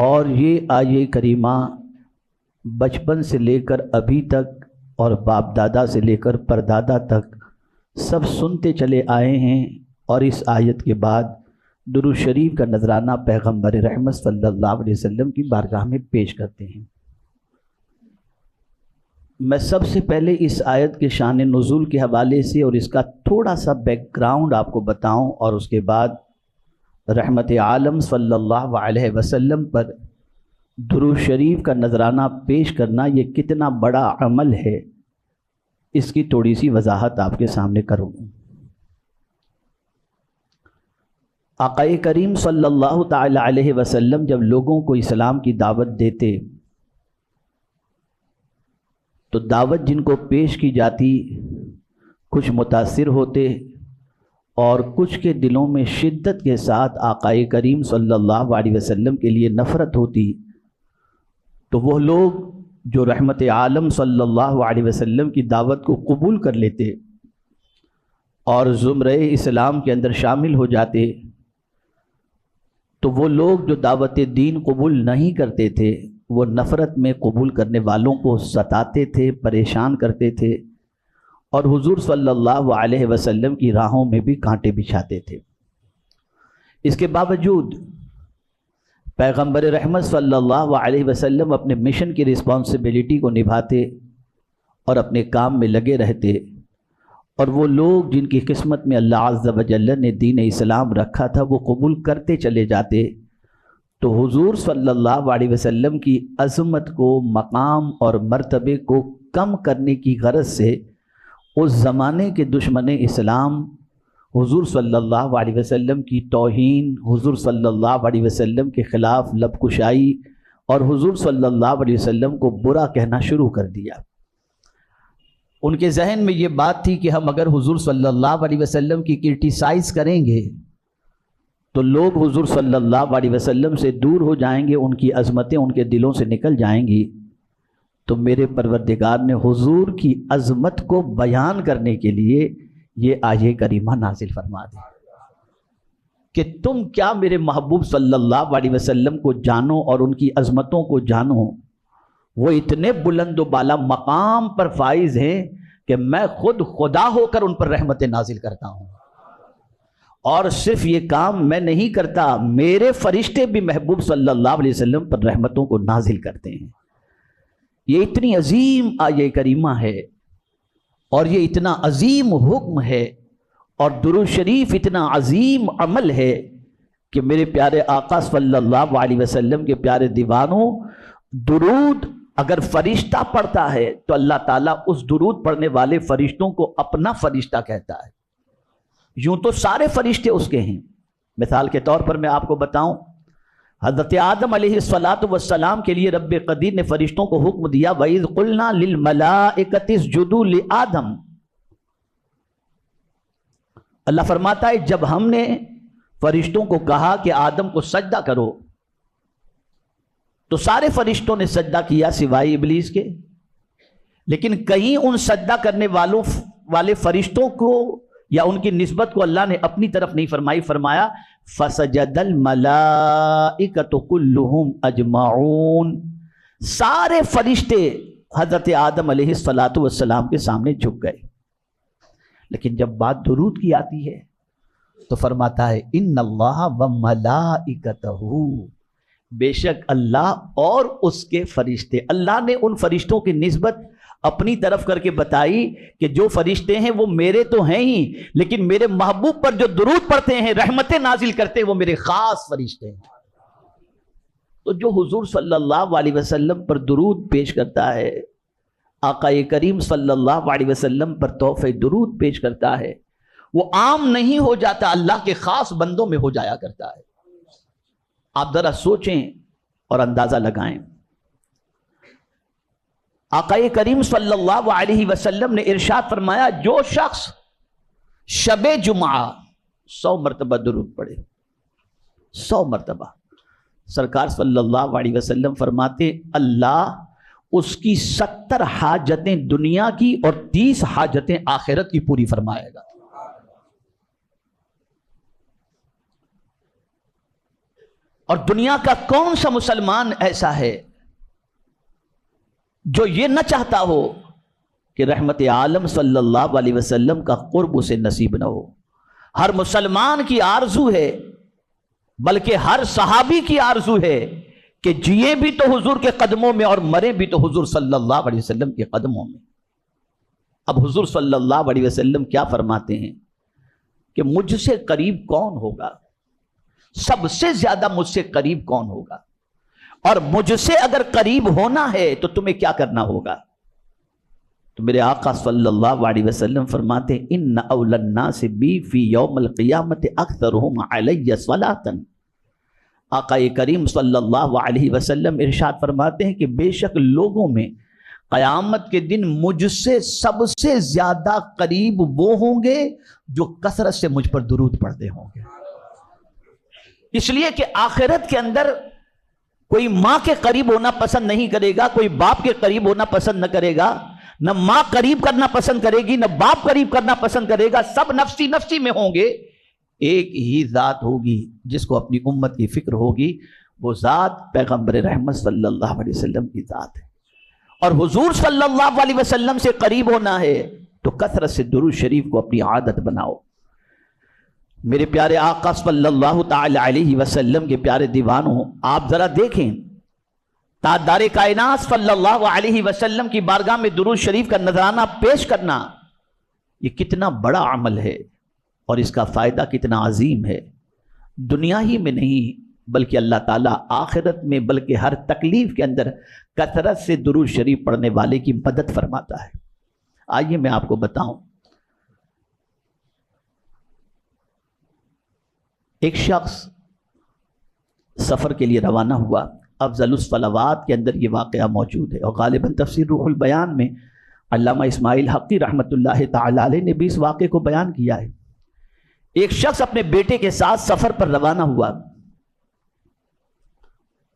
اور یہ آیے کریمہ بچپن سے لے کر ابھی تک اور باپ دادا سے لے کر پردادا تک سب سنتے چلے آئے ہیں، اور اس آیت کے بعد درود شریف کا نذرانہ پیغمبر رحمت صلی اللہ علیہ وسلم کی بارگاہ میں پیش کرتے ہیں۔ میں سب سے پہلے اس آیت کے شان نزول کے حوالے سے اور اس کا تھوڑا سا بیک گراؤنڈ آپ کو بتاؤں، اور اس کے بعد رحمت عالم صلی اللہ علیہ وسلم پر درود شریف کا نذرانہ پیش کرنا یہ کتنا بڑا عمل ہے، اس کی تھوڑی سی وضاحت آپ کے سامنے کروں۔ آقا کریم صلی اللہ تعالی علیہ وسلم جب لوگوں کو اسلام کی دعوت دیتے تو دعوت جن کو پیش کی جاتی کچھ متاثر ہوتے اور کچھ کے دلوں میں شدت کے ساتھ آقا کریم صلی اللہ علیہ وسلم کے لیے نفرت ہوتی، تو وہ لوگ جو رحمت عالم صلی اللہ علیہ وسلم کی دعوت کو قبول کر لیتے اور زمرہ اسلام کے اندر شامل ہو جاتے، تو وہ لوگ جو دعوت دین قبول نہیں کرتے تھے وہ نفرت میں قبول کرنے والوں کو ستاتے تھے، پریشان کرتے تھے، اور حضور صلی اللہ علیہ وسلم کی راہوں میں بھی کانٹے بچھاتے تھے۔ اس کے باوجود پیغمبر رحمت صلی اللہ علیہ وسلم اپنے مشن کی رسپانسبلٹی کو نبھاتے اور اپنے کام میں لگے رہتے، اور وہ لوگ جن کی قسمت میں اللہ عز و جل نے دین اسلام رکھا تھا وہ قبول کرتے چلے جاتے، تو حضور صلی اللہ علیہ وسلم کی عظمت کو، مقام اور مرتبے کو کم کرنے کی غرض سے اس زمانے کے دشمن اسلام حضور صلی اللہ علیہ وسلم کی توہین، حضور صلی اللہ علیہ وسلم کے خلاف لب کشائی اور حضور صلی اللہ علیہ وسلم کو برا کہنا شروع کر دیا۔ ان کے ذہن میں یہ بات تھی کہ ہم اگر حضور صلی اللہ علیہ وسلم کی کرٹیسائز کریں گے تو لوگ حضور صلی اللہ علیہ وسلم سے دور ہو جائیں گے، ان کی عظمتیں ان کے دلوں سے نکل جائیں گی۔ تو میرے پروردگار نے حضور کی عظمت کو بیان کرنے کے لیے یہ آیہ کریمہ نازل فرما دی کہ تم کیا میرے محبوب صلی اللہ علیہ وسلم کو جانو اور ان کی عظمتوں کو جانو، وہ اتنے بلند و بالا مقام پر فائز ہیں کہ میں خود خدا ہو کر ان پر رحمت نازل کرتا ہوں، اور صرف یہ کام میں نہیں کرتا، میرے فرشتے بھی محبوب صلی اللہ علیہ وسلم پر رحمتوں کو نازل کرتے ہیں۔ یہ اتنی عظیم آیہ کریمہ ہے اور یہ اتنا عظیم حکم ہے اور درود شریف اتنا عظیم عمل ہے کہ میرے پیارے آقا صلی اللہ علیہ وسلم کے پیارے دیوانوں، درود اگر فرشتہ پڑھتا ہے تو اللہ تعالیٰ اس درود پڑھنے والے فرشتوں کو اپنا فرشتہ کہتا ہے۔ یوں تو سارے فرشتے اس کے ہیں۔ مثال کے طور پر میں آپ کو بتاؤں، حضرت آدم علیہ السلام کے لیے رب قدیر نے فرشتوں کو حکم دیا وَإِذْ قُلْنَا لِلْمَلَائِكَةِ اسْجُدُوا لِآدَمَ۔ اللہ فرماتا ہے جب ہم نے فرشتوں کو کہا کہ آدم کو سجدہ کرو تو سارے فرشتوں نے سجدہ کیا سوائے ابلیس کے، لیکن کہیں ان سجدہ کرنے والے فرشتوں کو یا ان کی نسبت کو اللہ نے اپنی طرف نہیں فرمائی، فرمایا فَسَجَدَ الْمَلَائِكَةُ كُلُّهُمْ أَجْمَعُونَ، سارے فرشتے حضرت آدم علیہ السلام کے سامنے جھک گئے۔ لیکن جب بات درود کی آتی ہے تو فرماتا ہے ان اللہ وملائکتہ، بے شک اللہ اور اس کے فرشتے۔ اللہ نے ان فرشتوں کی نسبت اپنی طرف کر کے بتائی کہ جو فرشتے ہیں وہ میرے تو ہیں ہی، لیکن میرے محبوب پر جو درود پڑھتے ہیں، رحمتیں نازل کرتے ہیں، وہ میرے خاص فرشتے ہیں۔ تو جو حضور صلی اللہ علیہ وسلم پر درود پیش کرتا ہے، آقا کریم صلی اللہ علیہ وسلم پر تحفہ درود پیش کرتا ہے، وہ عام نہیں ہو جاتا، اللہ کے خاص بندوں میں ہو جایا کرتا ہے۔ آپ ذرا سوچیں اور اندازہ لگائیں۔ آقا کریم صلی اللہ علیہ وسلم نے ارشاد فرمایا جو شخص شب جمعہ 100 مرتبہ درود پڑھے، 100 مرتبہ، سرکار صلی اللہ علیہ وسلم فرماتے اللہ اس کی 70 حاجتیں دنیا کی اور 30 حاجتیں آخرت کی پوری فرمائے گا۔ اور دنیا کا کون سا مسلمان ایسا ہے جو یہ نہ چاہتا ہو کہ رحمت عالم صلی اللہ علیہ وسلم کا قرب اسے نصیب نہ ہو؟ ہر مسلمان کی آرزو ہے، بلکہ ہر صحابی کی آرزو ہے کہ جیے بھی تو حضور کے قدموں میں اور مرے بھی تو حضور صلی اللہ علیہ وسلم کے قدموں میں۔ اب حضور صلی اللہ علیہ وسلم کیا فرماتے ہیں کہ مجھ سے قریب کون ہوگا، سب سے زیادہ مجھ سے قریب کون ہوگا، اور مجھ سے اگر قریب ہونا ہے تو تمہیں کیا کرنا ہوگا؟ تو میرے آقا صلی اللہ علیہ وسلم فرماتے ہیں ان اول الناس بی فی یوم القیامت اکثرہم علی صلاۃ۔ آقا کریم صلی اللہ علیہ وسلم ارشاد فرماتے ہیں کہ بے شک لوگوں میں قیامت کے دن مجھ سے سب سے زیادہ قریب وہ ہوں گے جو کثرت سے مجھ پر درود پڑھتے ہوں گے۔ اس لیے کہ آخرت کے اندر کوئی ماں کے قریب ہونا پسند نہیں کرے گا، کوئی باپ کے قریب ہونا پسند نہ کرے گا، نہ ماں قریب کرنا پسند کرے گی، نہ باپ قریب کرنا پسند کرے گا، سب نفسی نفسی میں ہوں گے۔ ایک ہی ذات ہوگی جس کو اپنی امت کی فکر ہوگی، وہ ذات پیغمبر رحمت صلی اللہ علیہ وسلم کی ذات ہے۔ اور حضور صلی اللہ علیہ وسلم سے قریب ہونا ہے تو کثرت سے درود شریف کو اپنی عادت بناؤ۔ میرے پیارے آقا صلی اللہ تعالی علیہ وسلم کے پیارے دیوانوں، آپ ذرا دیکھیں تاجدار کائنات صلی اللہ علیہ وسلم کی بارگاہ میں درود شریف کا نذرانہ پیش کرنا یہ کتنا بڑا عمل ہے، اور اس کا فائدہ کتنا عظیم ہے۔ دنیا ہی میں نہیں بلکہ اللہ تعالیٰ آخرت میں، بلکہ ہر تکلیف کے اندر کثرت سے درود شریف پڑھنے والے کی مدد فرماتا ہے۔ آئیے میں آپ کو بتاؤں، ایک شخص سفر کے لیے روانہ ہوا، افضل الصلوات کے اندر یہ واقعہ موجود ہے، اور غالباً تفسیر روح البیان میں علامہ اسماعیل حقی رحمۃ اللہ تعالی علیہ نے بھی اس واقعے کو بیان کیا ہے۔ ایک شخص اپنے بیٹے کے ساتھ سفر پر روانہ ہوا۔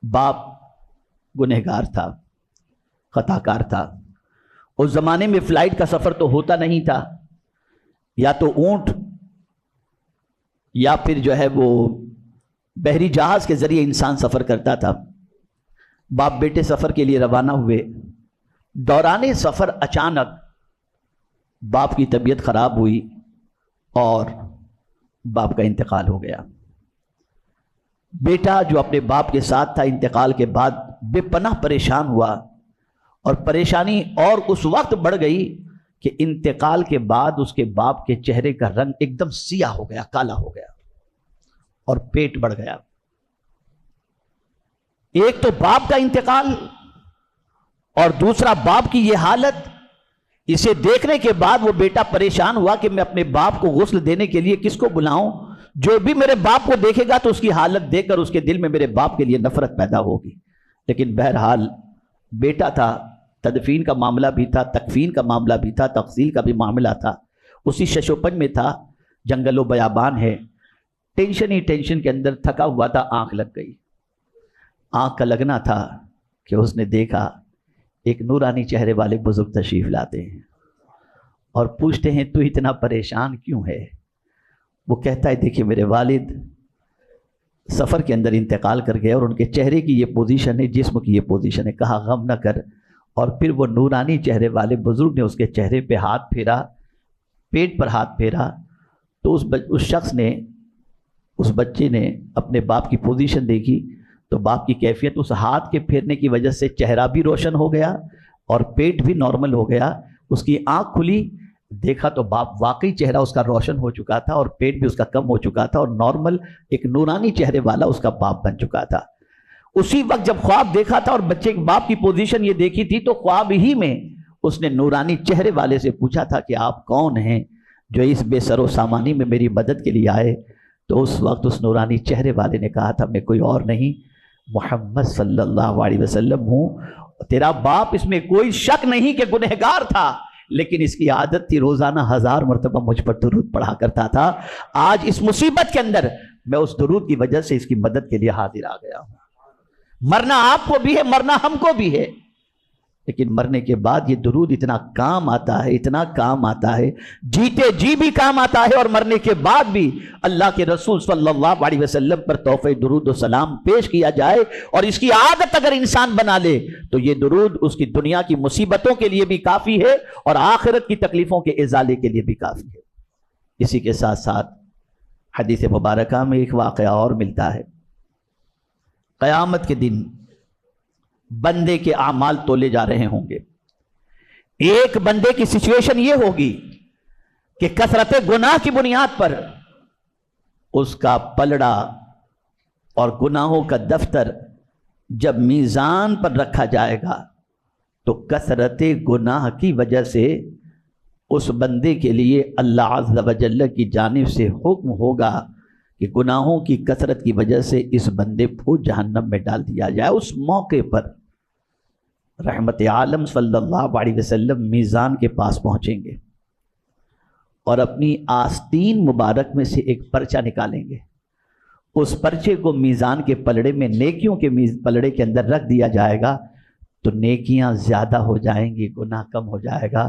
باپ گنہگار تھا، خطا کار تھا۔ اس زمانے میں فلائٹ کا سفر تو ہوتا نہیں تھا، یا تو اونٹ یا پھر جو ہے وہ بحری جہاز کے ذریعے انسان سفر کرتا تھا۔ باپ بیٹے سفر کے لیے روانہ ہوئے۔ دوران سفر اچانک باپ کی طبیعت خراب ہوئی اور باپ کا انتقال ہو گیا۔ بیٹا جو اپنے باپ کے ساتھ تھا، انتقال کے بعد بے پناہ پریشان ہوا، اور پریشانی اور اس وقت بڑھ گئی کہ انتقال کے بعد اس کے باپ کے چہرے کا رنگ ایک دم سیاہ ہو گیا، کالا ہو گیا، اور پیٹ بڑھ گیا۔ ایک تو باپ کا انتقال اور دوسرا باپ کی یہ حالت، اسے دیکھنے کے بعد وہ بیٹا پریشان ہوا کہ میں اپنے باپ کو غسل دینے کے لیے کس کو بلاؤں؟ جو بھی میرے باپ کو دیکھے گا تو اس کی حالت دیکھ کر اس کے دل میں میرے باپ کے لیے نفرت پیدا ہوگی۔ لیکن بہرحال بیٹا تھا، تدفین کا معاملہ بھی تھا، تکفین کا معاملہ بھی تھا، تغسیل کا بھی معاملہ تھا، اسی ششوپن میں تھا، جنگل و بیابان ہے، ٹینشن ہی ٹینشن کے اندر تھکا ہوا تھا، آنکھ لگ گئی۔ آنکھ کا لگنا تھا کہ اس نے دیکھا ایک نورانی چہرے والے بزرگ تشریف لاتے ہیں اور پوچھتے ہیں تو اتنا پریشان کیوں ہے؟ وہ کہتا ہے دیکھیے میرے والد سفر کے اندر انتقال کر گئے اور ان کے چہرے کی یہ پوزیشن ہے، جسم کی یہ پوزیشن ہے۔ کہا غم نہ کر، اور پھر وہ نورانی چہرے والے بزرگ نے اس کے چہرے پہ ہاتھ پھیرا، پیٹ پر ہاتھ پھیرا، تو اس شخص نے، اس بچے نے اپنے باپ کی پوزیشن دیکھی تو باپ کی کیفیت اس ہاتھ کے پھیرنے کی وجہ سے چہرہ بھی روشن ہو گیا اور پیٹ بھی نارمل ہو گیا۔ اس کی آنکھ کھلی، دیکھا تو باپ واقعی چہرہ اس کا روشن ہو چکا تھا اور پیٹ بھی اس کا کم ہو چکا تھا، اور نارمل ایک نورانی چہرے والا اس کا باپ بن چکا تھا۔ اسی وقت جب خواب دیکھا تھا اور بچے کے باپ کی پوزیشن یہ دیکھی تھی، تو خواب ہی میں اس نے نورانی چہرے والے سے پوچھا تھا کہ آپ کون ہیں جو اس بے سر و سامانی میں میری مدد کے لیے آئے؟ تو اس وقت اس نورانی چہرے والے نے کہا تھا میں کوئی اور نہیں، محمد صلی اللہ علیہ وسلم ہوں۔ تیرا باپ، اس میں کوئی شک نہیں کہ گنہگار تھا، لیکن اس کی عادت تھی روزانہ 1000 مرتبہ مجھ پر درود پڑھا کرتا تھا۔ آج اس مصیبت کے اندر میں اس درود کی وجہ سے اس کی مدد کے لیے حاضر آ گیا ہوں۔ مرنا آپ کو بھی ہے، مرنا ہم کو بھی ہے، لیکن مرنے کے بعد یہ درود اتنا کام آتا ہے، اتنا کام آتا ہے، جیتے جی بھی کام آتا ہے، اور مرنے کے بعد بھی اللہ کے رسول صلی اللہ علیہ وسلم پر تحفہ درود و سلام پیش کیا جائے، اور اس کی عادت اگر انسان بنا لے تو یہ درود اس کی دنیا کی مصیبتوں کے لیے بھی کافی ہے اور آخرت کی تکلیفوں کے ازالے کے لیے بھی کافی ہے۔ اسی کے ساتھ ساتھ حدیث مبارکہ میں ایک واقعہ اور ملتا ہے۔ قیامت کے دن بندے کے اعمال تولے جا رہے ہوں گے۔ ایک بندے کی سچویشن یہ ہوگی کہ کثرت گناہ کی بنیاد پر اس کا پلڑا اور گناہوں کا دفتر جب میزان پر رکھا جائے گا تو کثرت گناہ کی وجہ سے اس بندے کے لیے اللہ عز و جل کی جانب سے حکم ہوگا کہ گناہوں کی کثرت کی وجہ سے اس بندے کو جہنم میں ڈال دیا جائے۔ اس موقع پر رحمت عالم صلی اللہ علیہ وسلم میزان کے پاس پہنچیں گے اور اپنی آستین مبارک میں سے ایک پرچہ نکالیں گے۔ اس پرچے کو میزان کے پلڑے میں، نیکیوں کے پلڑے کے اندر رکھ دیا جائے گا تو نیکیاں زیادہ ہو جائیں گی، گناہ کم ہو جائے گا۔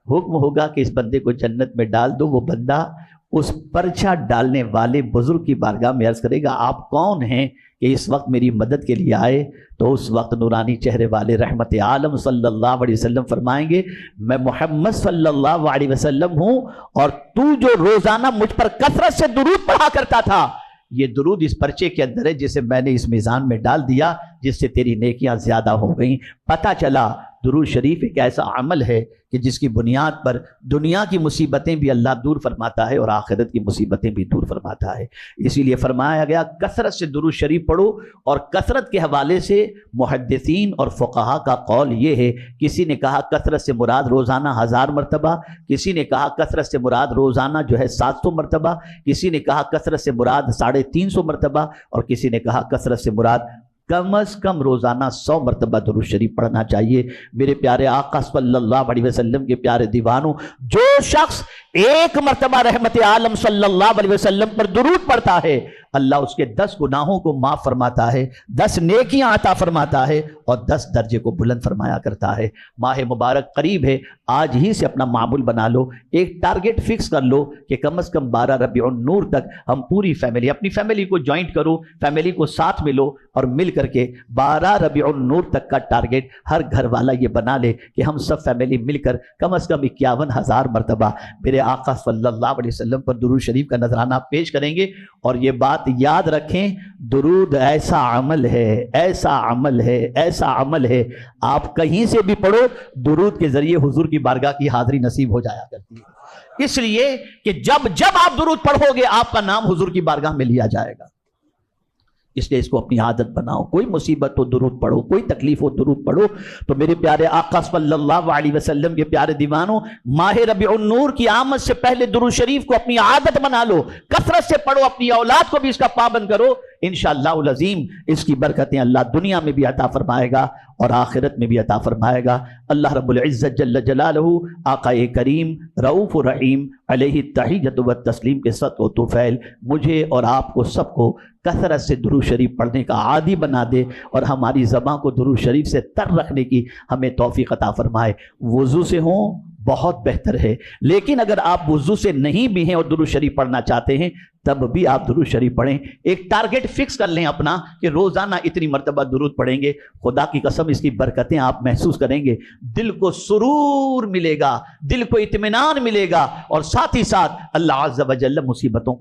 حکم ہوگا کہ اس بندے کو جنت میں ڈال دو۔ وہ بندہ اس پرچہ ڈالنے والے بزرگ کی بارگاہ میں عرض کرے گا آپ کون ہیں کہ اس وقت میری مدد کے لیے آئے؟ تو اس وقت نورانی چہرے والے رحمت عالم صلی اللہ علیہ وسلم فرمائیں گے میں محمد صلی اللہ علیہ وسلم ہوں، اور تو جو روزانہ مجھ پر کثرت سے درود پڑھا کرتا تھا، یہ درود اس پرچے کے اندر ہے جسے میں نے اس میزان میں ڈال دیا، جس سے تیری نیکیاں زیادہ ہو گئیں۔ پتہ چلا درود شریف ایک ایسا عمل ہے کہ جس کی بنیاد پر دنیا کی مصیبتیں بھی اللہ دور فرماتا ہے اور آخرت کی مصیبتیں بھی دور فرماتا ہے۔ اسی لیے فرمایا گیا کثرت سے درود شریف پڑھو، اور کثرت کے حوالے سے محدثین اور فقہا کا قول یہ ہے، کسی نے کہا کثرت سے مراد روزانہ 1000 مرتبہ، کسی نے کہا کثرت سے مراد روزانہ 700 مرتبہ، کسی نے کہا کثرت سے مراد 350 مرتبہ، اور کسی نے کہا کثرت سے مراد کم از کم روزانہ 100 مرتبہ درود شریف پڑھنا چاہیے۔ میرے پیارے آقا صلی اللہ علیہ وسلم کے پیارے دیوانوں، جو شخص ایک مرتبہ رحمت عالم صلی اللہ علیہ وسلم پر درود پڑھتا ہے، اللہ اس کے 10 گناہوں کو معاف فرماتا ہے، 10 نیکیاں عطا فرماتا ہے، اور 10 درجے کو بلند فرمایا کرتا ہے۔ ماہ مبارک قریب ہے، آج ہی سے اپنا معمول بنا لو، ایک ٹارگٹ فکس کر لو کہ کم از کم 12 ربیع النور تک ہم پوری فیملی، اپنی فیملی کو جوائنٹ کرو، فیملی کو ساتھ ملو، اور مل کر کے 12 ربیع النور تک کا ٹارگٹ ہر گھر والا یہ بنا لے کہ ہم سب فیملی مل کر کم از کم 51,000 مرتبہ میرے آقا صلی اللہ علیہ وسلم پر درود شریف کا نذرانہ پیش کریں گے۔ اور یہ بات یاد رکھیں، درود ایسا عمل ہے، ایسا عمل ہے، ایسا عمل ہے، آپ کہیں سے بھی پڑھو، درود کے ذریعے حضور کی بارگاہ کی حاضری نصیب ہو جایا کرتی ہے، اس لیے کہ جب آپ درود پڑھو گے آپ کا نام حضور کی بارگاہ میں لیا جائے گا۔ اس لیے اس کو اپنی عادت بناؤ، کوئی مصیبت ہو درود پڑھو، کوئی تکلیف ہو درود پڑھو۔ تو میرے پیارے آقا صلی اللہ علیہ وسلم کے پیارے دیوانوں، ماہ ربیع النور کی آمد سے پہلے درود شریف کو اپنی عادت بنا لو، کثرت سے پڑھو، اپنی اولاد کو بھی اس کا پابند کرو، انشاءاللہ العظیم اس کی برکتیں اللہ دنیا میں بھی عطا فرمائے گا اور آخرت میں بھی عطا فرمائے گا۔ اللہ رب العزت جل جلالہ آقا کریم رؤوف الرحیم علیہ التحیۃ والتسلیم کے صدق و طفیل مجھے اور آپ کو سب کو کثرت سے درود شریف پڑھنے کا عادی بنا دے، اور ہماری زبان کو درود شریف سے تر رکھنے کی ہمیں توفیق عطا فرمائے۔ وضو سے ہوں بہت بہتر ہے، لیکن اگر آپ وضو سے نہیں بھی ہیں اور درود شریف پڑھنا چاہتے ہیں تب بھی آپ درود شریف پڑھیں۔ ایک ٹارگٹ فکس کر لیں اپنا کہ روزانہ اتنی مرتبہ درود پڑھیں گے، خدا کی قسم اس کی برکتیں آپ محسوس کریں گے، دل کو سرور ملے گا، دل کو اطمینان ملے گا، اور ساتھ ہی ساتھ اللہ عز و جل مصیبتوں